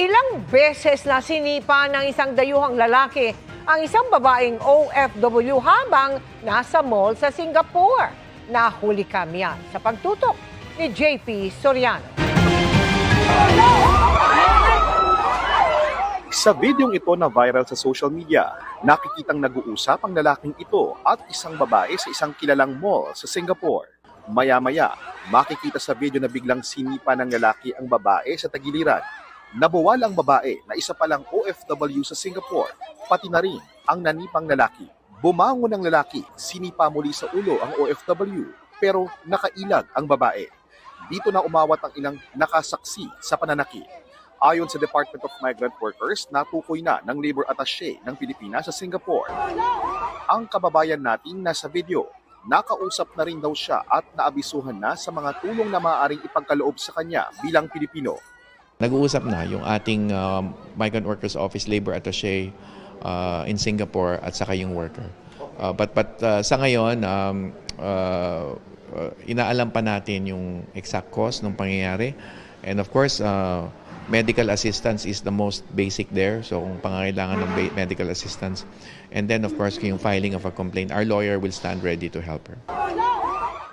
Ilang beses na sinipa ng isang dayuhang lalaki ang isang babaeng OFW habang nasa mall sa Singapore. Nahuli kami yan sa pagtutok ni JP Soriano. Sa videong ito na viral sa social media, nakikitang nag-uusap ang lalaking ito at isang babae sa isang kilalang mall sa Singapore. Maya-maya, makikita sa video na biglang sinipa ng lalaki ang babae sa tagiliran. Nabuwal ang babae na isa palang OFW sa Singapore, pati na rin ang nanipang lalaki. Bumangon ang lalaki, sinipa muli sa ulo ang OFW, pero nakailag ang babae. Dito na umawat ang ilang nakasaksi sa pananakit. Ayon sa Department of Migrant Workers, natukoy na ng Labor Attaché ng Pilipinas sa Singapore. Ang kababayan natin nasa video, nakausap na rin daw siya at naabisuhan na sa mga tulong na maaaring ipagkaloob sa kanya bilang Pilipino. Nag-uusap na yung ating Migrant Workers Office Labor Attaché in Singapore at saka yung worker. But sa ngayon, inaalam pa natin yung exact cause ng pangyayari. And of course, medical assistance is the most basic there. So kung pangangailangan ng medical assistance. And then of course, yung filing of a complaint, our lawyer will stand ready to help her.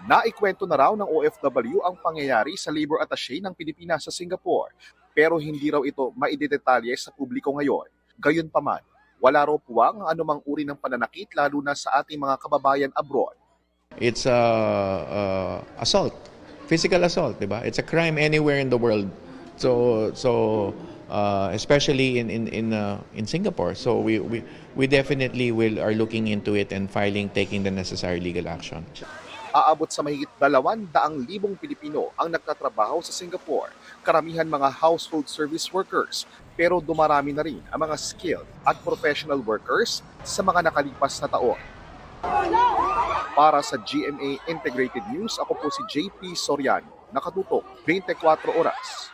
Naikwento na raw ng OFW ang pangyayari sa Labor Attaché ng Pilipinas sa Singapore, pero hindi raw ito maidedetalye sa publiko ngayon. Gayunpaman, wala raw puwang ang anumang uri ng pananakit lalo na sa ating mga kababayan abroad. It's assault, physical assault, di ba? It's a crime anywhere in the world. So especially in Singapore. So we definitely are looking into it and taking the necessary legal action. Aabot sa mahigit 200,000 Pilipino ang nagtatrabaho sa Singapore, karamihan mga household service workers, pero dumarami na rin ang mga skilled at professional workers sa mga nakalipas na taon. Para sa GMA Integrated News, ako po si JP Soriano, nakatutok 24 oras.